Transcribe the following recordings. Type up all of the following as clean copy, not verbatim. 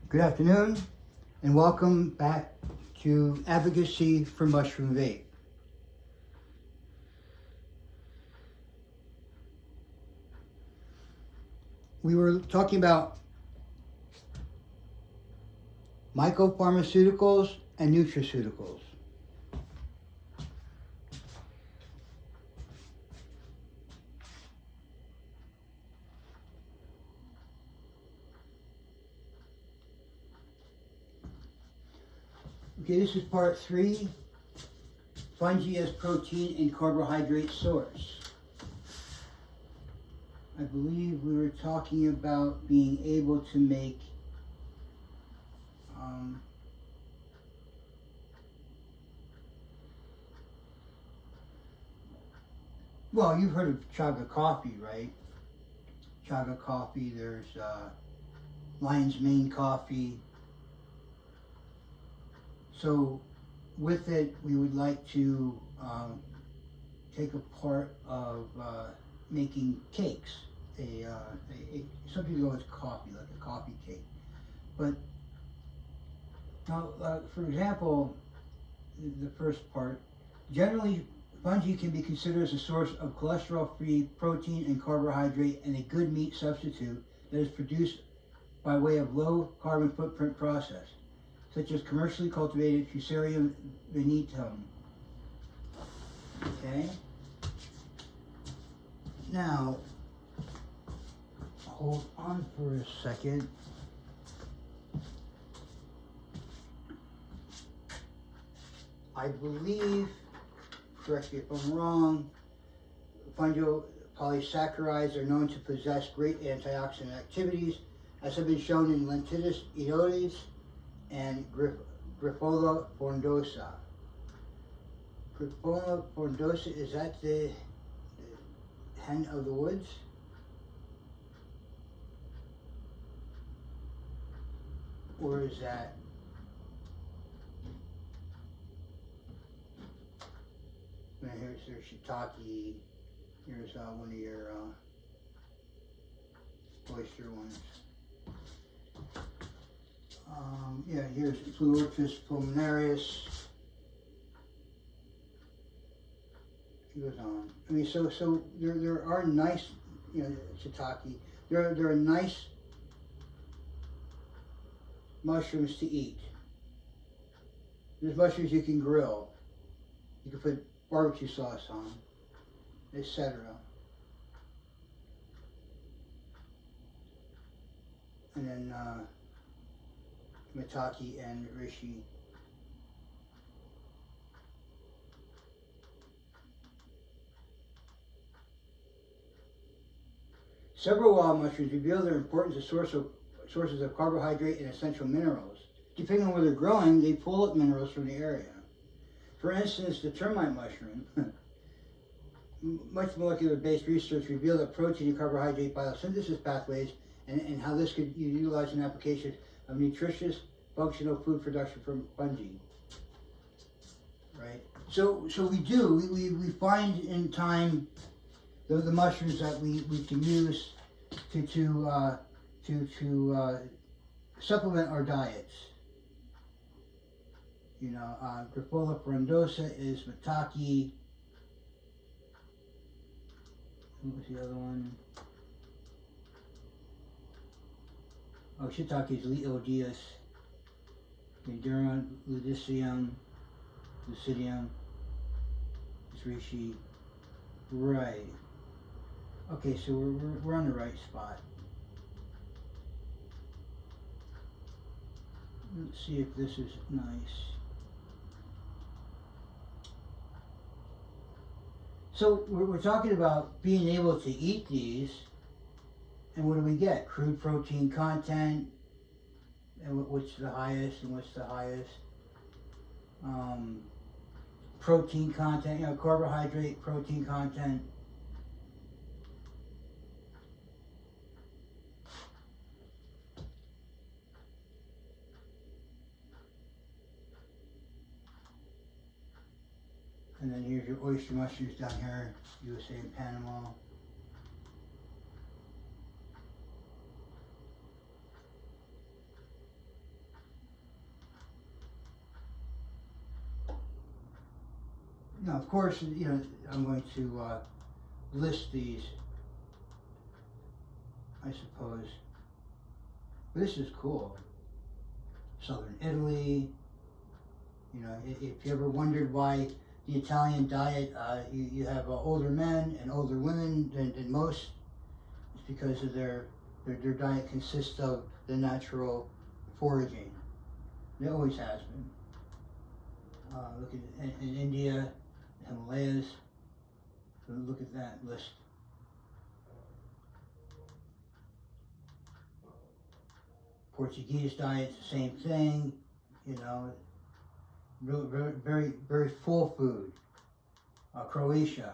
Good afternoon and welcome back to Advocacy for Mushroom Vape. We were talking about Mycopharmaceuticals and Nutraceuticals. Okay, this is part 3, fungi as protein and carbohydrate source. I believe we were talking about being able to make well, you've heard of chaga coffee, right? Chaga coffee, there's lion's mane coffee. So with it, we would like to take a part of making cakes. Some people go with coffee, like a coffee cake. But now, for example, the first part, generally fungi can be considered as a source of cholesterol-free protein and carbohydrate and a good meat substitute that is produced by way of low carbon footprint process, such as commercially cultivated Fusarium venetum. Okay. Now, hold on for a second. I believe, correct me if I'm wrong, fungal polysaccharides are known to possess great antioxidant activities, as have been shown in Lentinus edodes and Grifola frondosa. Grifola frondosa, is that the hen of the woods? Or is that here's their shiitake, here's one of your oyster ones. Yeah, here's Pleurotus Cultinarius. It goes on. I mean, so there are nice, shiitake. There are nice mushrooms to eat. There's mushrooms you can grill. You can put barbecue sauce on, etc. And then Mitake and Rishi. Several wild mushrooms reveal their importance as sources of carbohydrate and essential minerals. Depending on where they're growing, they pull up minerals from the area. For instance, the termite mushroom, much molecular-based research revealed that protein and carbohydrate biosynthesis pathways and how this could be utilized in application of nutritious, functional food production from fungi. Right? So we find in time the mushrooms that we can use to supplement our diets. Grifola frondosa is Mitake. What was the other one? Oh, shiitake is Leodius. Durant, Ludicium, Lucidium, Rishi. Right. Okay, so we're on the right spot. Let's see if this is nice. So we're talking about being able to eat these, and what do we get? Crude protein content, and what's the highest, and what's the highest? Protein content, carbohydrate, protein content. And then here's your oyster mushrooms down here, USA and Panama. Now, of course, you know, I'm going to list these, I suppose. But this is cool. Southern Italy. You know, if you ever wondered why the Italian diet, you have older men and older women than most, it's because of their diet consists of the natural foraging. It always has been. Look at in India, the Himalayas. Look at that list. Portuguese diet's the same thing, you know. Very, very, very full food. Croatia,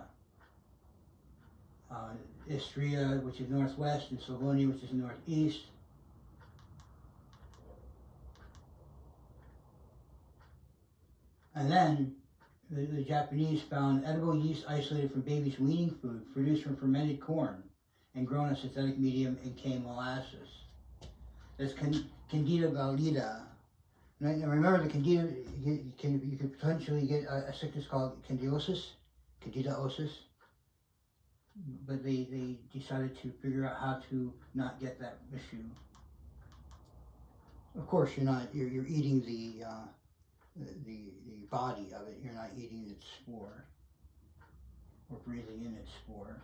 Istria, which is northwest, and Slavonia, which is northeast. And then the Japanese found edible yeast isolated from babies' weaning food, produced from fermented corn, and grown in synthetic medium and cane molasses. That's Candida valida. And remember, the Candida, you can potentially get a sickness called Candiosis, Candidiosis. But they decided to figure out how to not get that issue. Of course, you're eating the body of it. You're not eating its spore or breathing in its spore.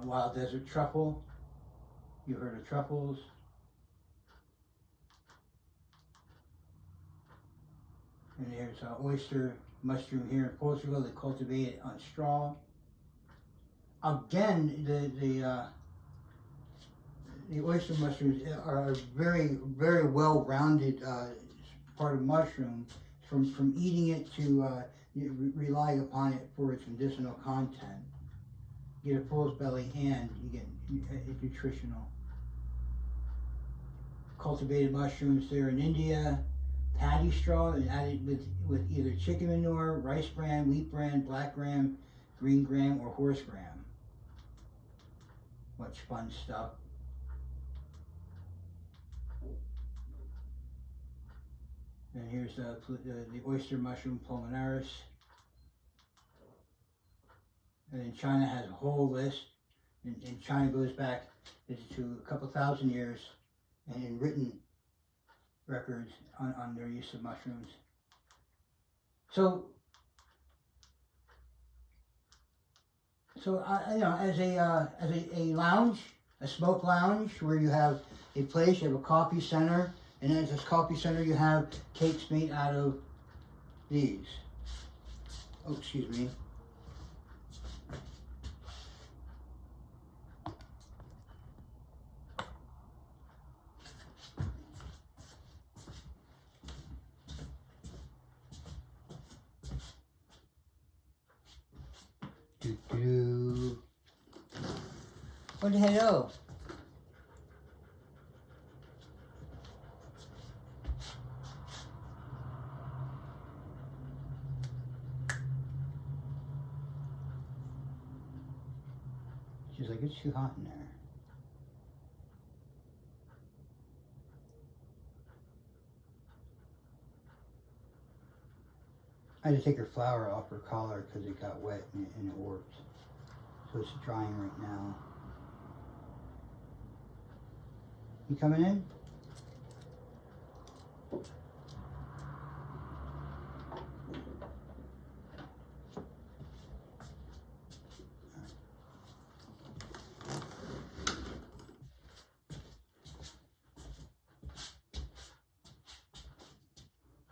Wild desert truffle. You heard of truffles. And there's oyster mushroom here in Portugal. They cultivate it on straw. Again, the oyster mushrooms are a very, very well-rounded part of mushroom. From eating it to relying upon it for its medicinal content. You get a full belly and you get nutritional. Cultivated mushrooms there in India. Paddy straw is added with either chicken manure, rice bran, wheat bran, black gram, green gram, or horse gram. Much fun stuff. And here's the oyster mushroom, Pleurotus. And then China has a whole list. And China goes back to a couple thousand years and in written records on their use of mushrooms. So you know, as a lounge, a smoke lounge, where you have a place, you have a coffee center, and as this coffee center, you have cakes made out of these. Oh, excuse me. What the hell? She's like, it's too hot in there. I had to take her flower off her collar because it got wet and it warped. So it's drying right now. You coming in?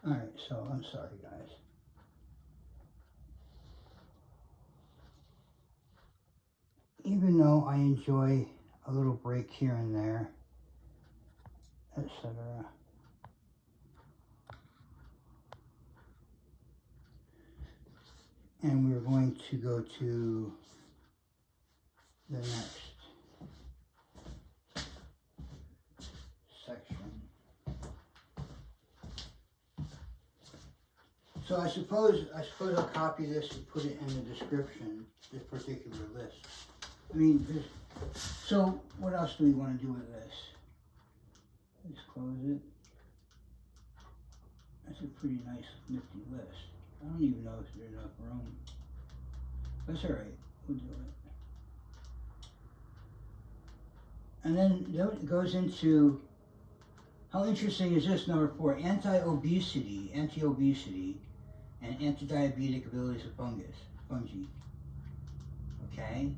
Alright, so I'm sorry guys. Even though I enjoy a little break here and there, etc. And we're going to go to the next section. So I suppose I'll copy this and put it in the description, this particular list. I mean, so what else do we want to do with this? Let's close it. That's a pretty nice, nifty list. I don't even know if there's enough room. That's alright, we'll do it. And then it goes into, how interesting is this, number 4, anti-obesity, and anti-diabetic abilities of fungi. Okay?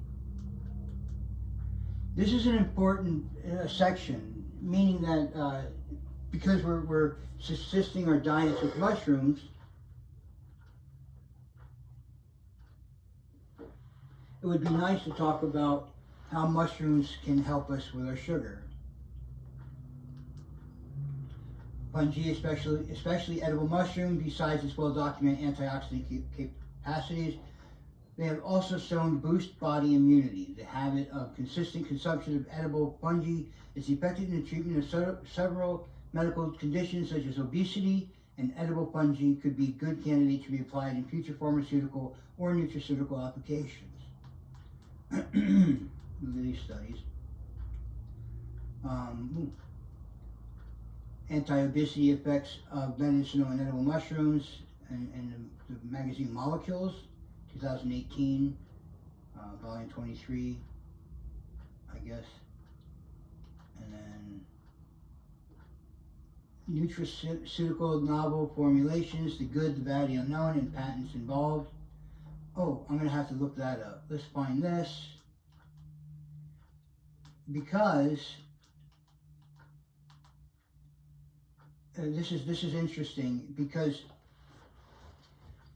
This is an important section, meaning that because we're subsisting our diets with mushrooms, it would be nice to talk about how mushrooms can help us with our sugar. Fungi, especially edible mushrooms, besides its well-documented antioxidant capacities, they have also shown to boost body immunity. The habit of consistent consumption of edible fungi is effective in the treatment of several medical conditions such as obesity, and edible fungi could be good candidates to be applied in future pharmaceutical or nutraceutical applications. Look at these studies. Anti-obesity effects of medicinal and edible mushrooms, and the magazine Molecules, 2018, volume 23, I guess. And then nutraceutical novel formulations, the good, the bad, the unknown, and patents involved. Oh, I'm going to have to look that up. Let's find this. Because this is interesting, because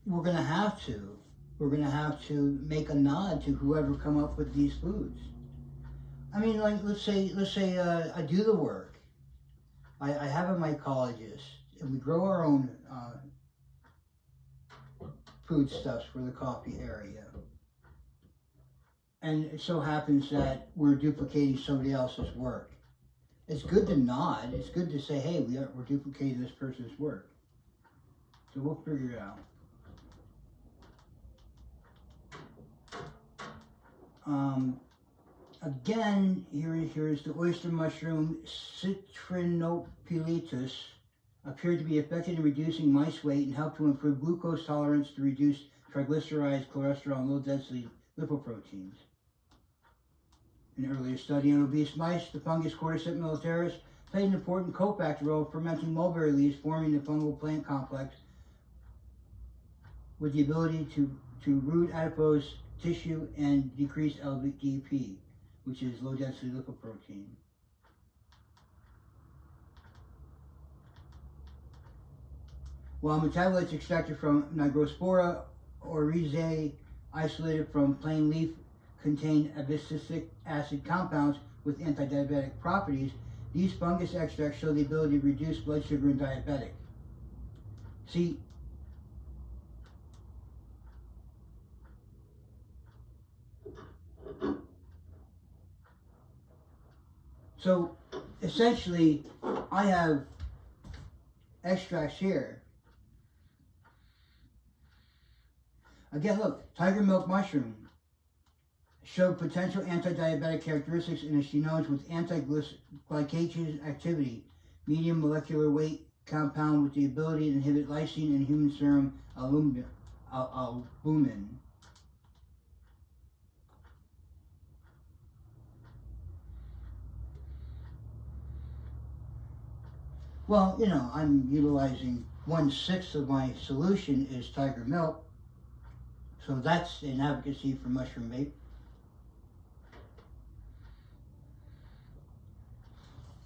we're going to have to make a nod to whoever come up with these foods. I mean, like, let's say I do the work. I have a mycologist, and we grow our own foodstuffs for the coffee area. And it so happens that we're duplicating somebody else's work. It's good to nod. It's good to say, hey, we're duplicating this person's work. So we'll figure it out. Again, here is the oyster mushroom, Citrinopiletus, appeared to be effective in reducing mice weight and helped to improve glucose tolerance, to reduce triglycerides, cholesterol, and low-density lipoproteins. In an earlier study on obese mice, the fungus Cordyceps militaris played an important cofactor role fermenting mulberry leaves, forming the fungal plant complex with the ability to root adipose tissue and decrease LDP, which is low-density lipoprotein. While metabolites extracted from Nigrospora oryzae, isolated from plain leaf, contain abscisic acid compounds with anti-diabetic properties, these fungus extracts show the ability to reduce blood sugar in diabetic. See, so essentially, I have extracts here. Again, look, tiger milk mushroom showed potential anti-diabetic characteristics in its genomes with anti-glycation activity, medium molecular weight compound with the ability to inhibit lysine and human serum albumin. Well, you know, I'm utilizing 1/6 of my solution is tiger milk. So that's an advocacy for Mushroom Vape.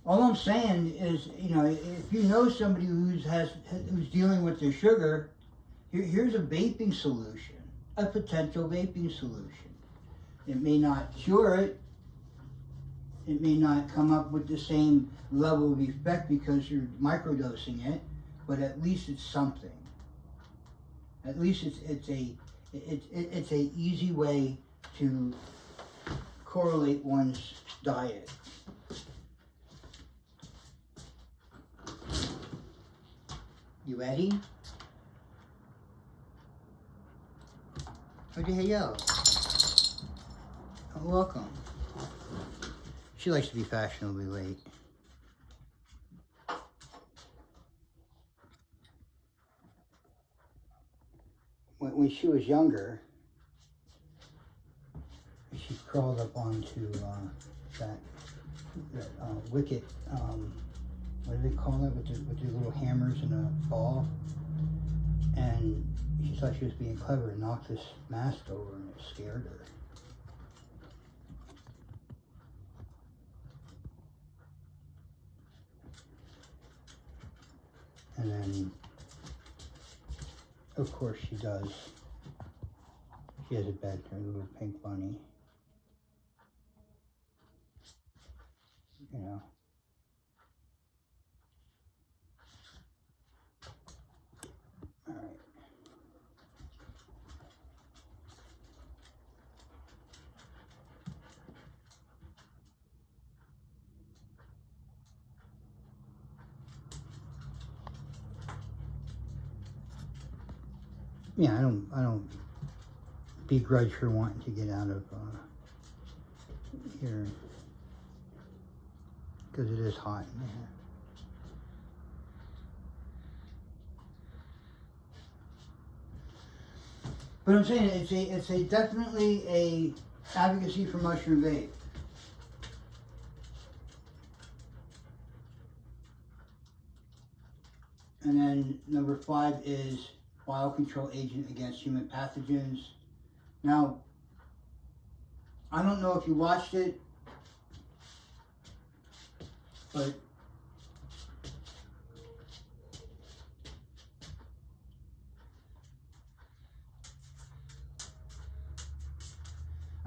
All I'm saying is, you know, if you know somebody who's dealing with their sugar, here's a vaping solution, a potential vaping solution. It may not cure it. It may not come up with the same level of effect because you're microdosing it, but at least it's something. At least it's a easy way to correlate one's diet. You ready? Oh, hello. Oh, welcome. She likes to be fashionably late. when she was younger, she crawled up onto that wicket, what do they call it, with the little hammers and a ball, and she thought she was being clever and knocked this mask over, and it scared her. And then, of course, she has a bed, her little pink bunny. You know. All right. Yeah, I don't begrudge her wanting to get out of here, because it is hot in here. But I'm saying it's definitely a advocacy for mushroom vape. And then number 5 is biocontrol agent against human pathogens. Now, I don't know if you watched it, but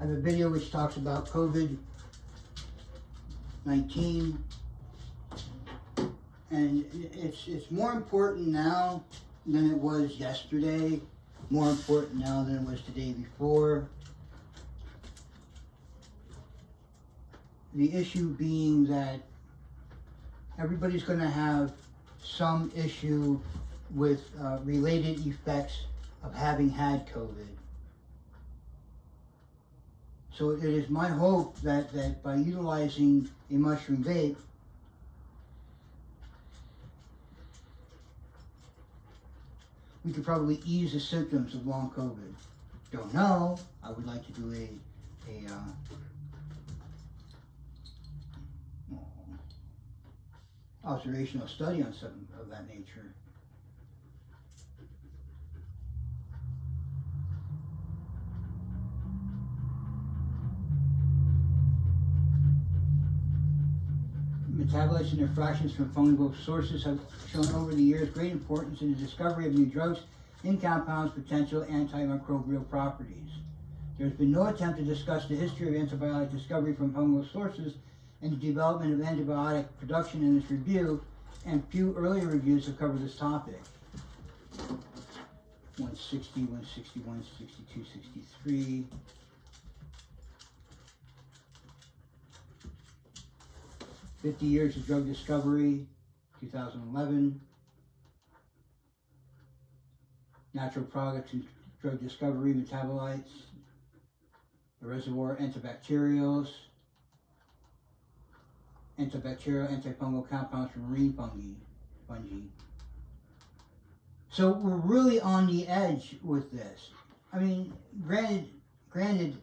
I have a video which talks about COVID-19, and it's more important now than it was yesterday, more important now than it was the day before. The issue being that everybody's going to have some issue with related effects of having had COVID. So it is my hope that by utilizing a mushroom vape, we could probably ease the symptoms of long COVID. Don't know. I would like to do a observational study on something of that nature. Metabolites and their fractions from fungal sources have shown over the years great importance in the discovery of new drugs in compounds' potential antimicrobial properties. There has been no attempt to discuss the history of antibiotic discovery from fungal sources and the development of antibiotic production in this review, and few earlier reviews have covered this topic. 160, 161, 62, 63. "50 Years of Drug Discovery," 2011. "Natural Products in Drug Discovery, Metabolites, the Reservoir Antibacterials, Antibacterial, Antifungal Compounds from Marine Fungi. So we're really on the edge with this. I mean, granted,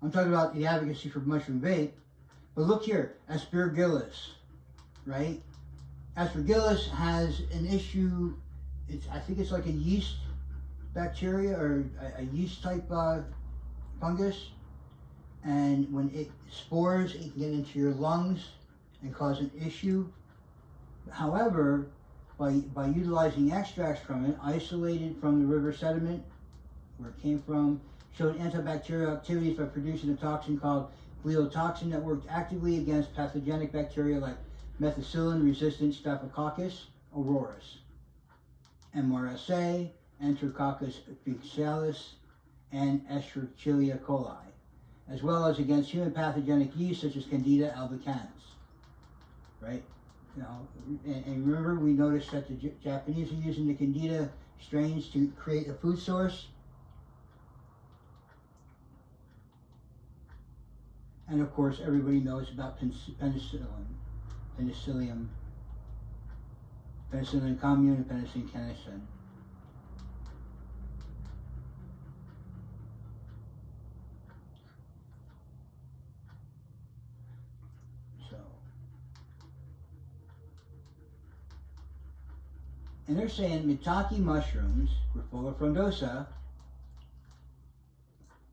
I'm talking about the advocacy for mushroom vape, but look here, aspergillus, right? Aspergillus has an issue. I think it's like a yeast bacteria or a yeast type fungus, and when it spores, it can get into your lungs and cause an issue. However, by utilizing extracts from it, isolated from the river sediment, where it came from, showed antibacterial activities by producing a toxin called gliotoxin that worked actively against pathogenic bacteria like methicillin-resistant Staphylococcus aureus, MRSA, Enterococcus faecalis, and Escherichia coli, as well as against human pathogenic yeast such as Candida albicans, right? You know, and remember, we noticed that the Japanese are using the Candida strains to create a food source. And of course, everybody knows about penicillium. Penicillin commune and Penicillin canesten. And they're saying Mitake mushrooms, Grifola frondosa,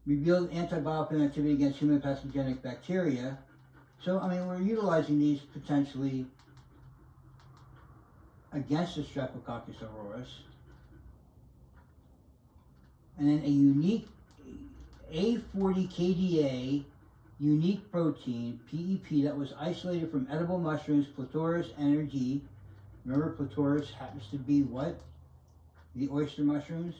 revealed antibiotic activity against human pathogenic bacteria. So, I mean, we're utilizing these potentially against the Streptococcus aureus. And then a unique A40KDA unique protein, PEP, that was isolated from edible mushrooms, Pleurotus energy. Remember, Pleurotus happens to be what? The oyster mushrooms.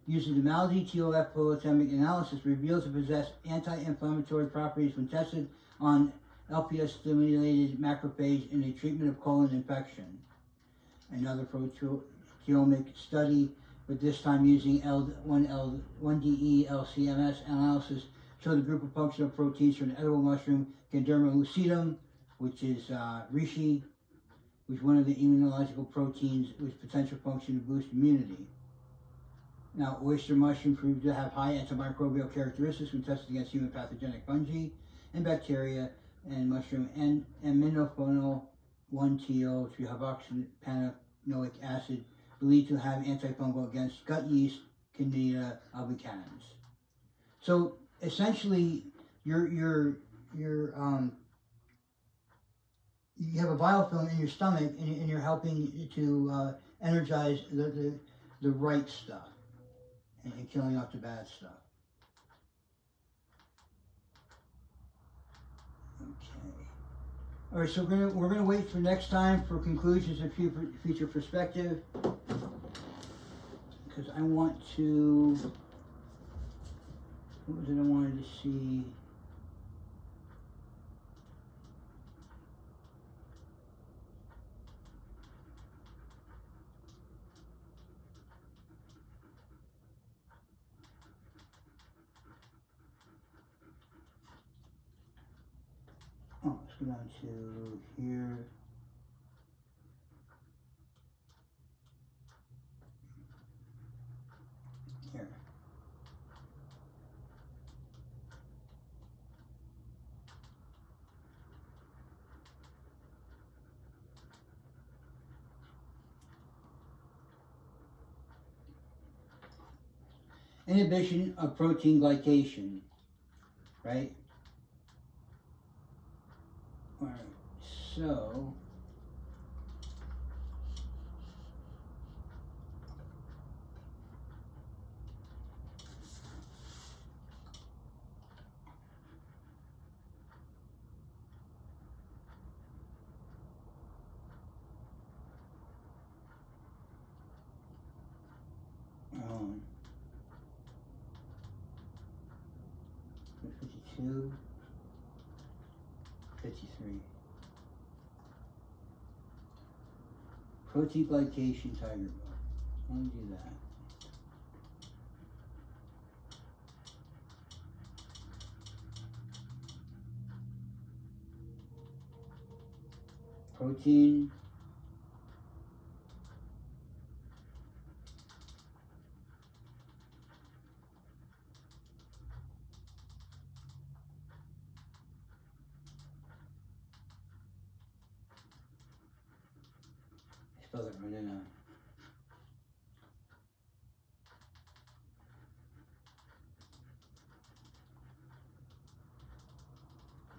Using the MALDI-TOF polymorphic analysis, reveals to possess anti-inflammatory properties when tested on LPS-stimulated macrophage in a treatment of colon infection. Another proteomic study, but this time using 1DE LCMS analysis, showed a group of functional proteins from an edible mushroom, Ganderma lucidum, which is reishi, which is one of the immunological proteins with potential function to boost immunity. Now, oyster mushroom proved to have high antimicrobial characteristics when tested against human pathogenic fungi and bacteria, and mushroom and aminophenol 1-TO 3-hydroxypanoic acid believed to have antifungal against gut yeast, Candida albicans. So essentially, you have a biofilm in your stomach, and you're helping to energize the right stuff and killing off the bad stuff. Okay. All right, so we're gonna wait for next time for conclusions and future perspective, because I want to. What was it I wanted to see? Oh, let's go down to here. Here. Inhibition of protein glycation, right? All right, so um, 52, 53. Protein glycation tiger book. Let me do that. Protein. I spelled it right in.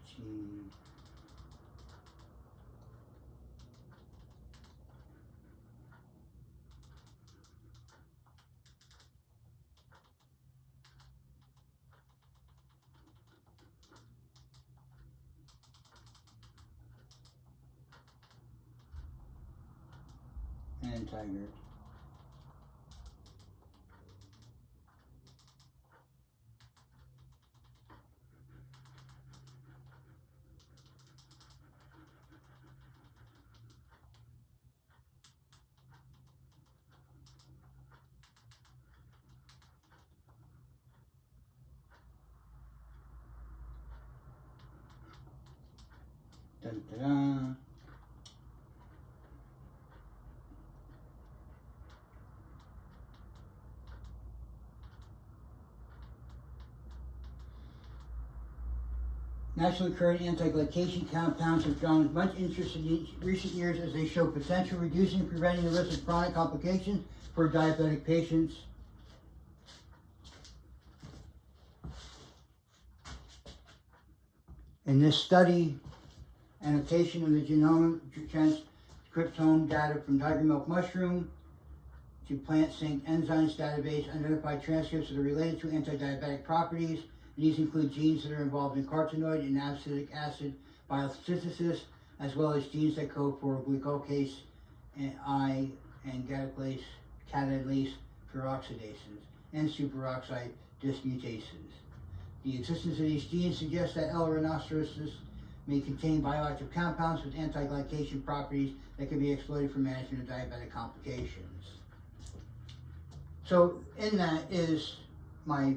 G. And tiger. Dun, dun, dun. Naturally occurring anti-glycation compounds have drawn much interest in recent years as they show potential reducing and preventing the risk of chronic complications for diabetic patients. In this study, annotation of the genome transcriptome data from tiger milk mushroom to plant sync enzymes database identified transcripts that are related to anti-diabetic properties. These include genes that are involved in carotenoid and abscisic acid biosynthesis, as well as genes that code for glucose and I and catalase peroxidases and superoxide dismutases. The existence of these genes suggests that L. rhinoceros may contain bioactive compounds with anti-glycation properties that can be exploited for management of diabetic complications. So in that is my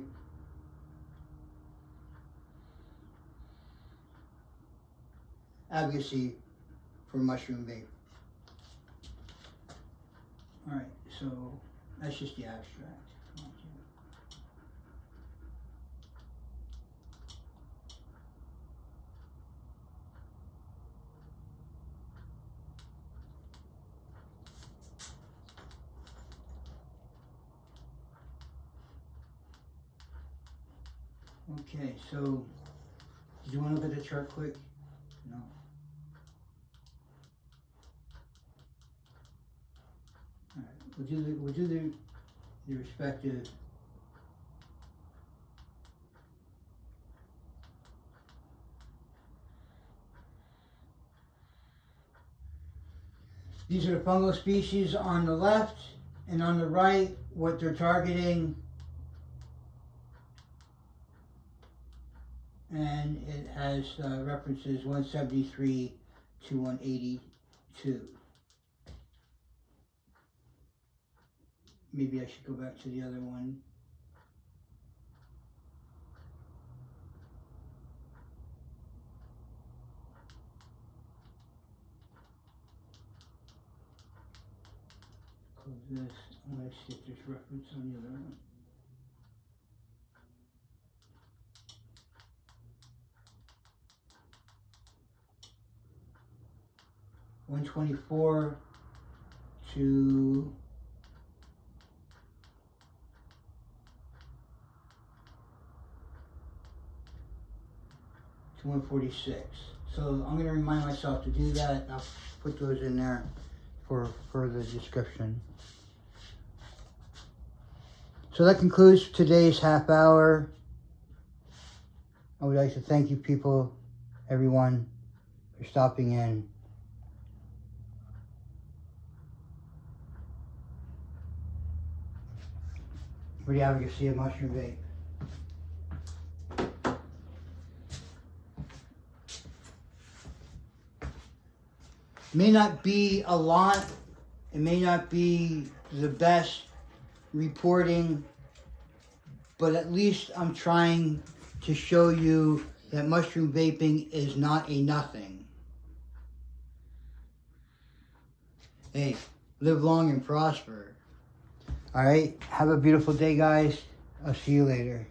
advocacy for mushroom vape. All right, so that's just the abstract. Okay, so did you want to look at the chart quick? No. All right, we'll do the respective These are the fungal species on the left, and on the right, what they're targeting. And it has references 173 to 182. Maybe I should go back to the other one. Close this. I'm going to see if there's reference on the other one. $124 to $146. So I'm going to remind myself to do that. I'll put those in there for further description. So that concludes today's half hour. I would like to thank you people, everyone, for stopping in. For the advocacy of mushroom vape. It may not be a lot, it may not be the best reporting, but at least I'm trying to show you that mushroom vaping is not a nothing. Hey, live long and prosper. All right, have a beautiful day, guys. I'll see you later.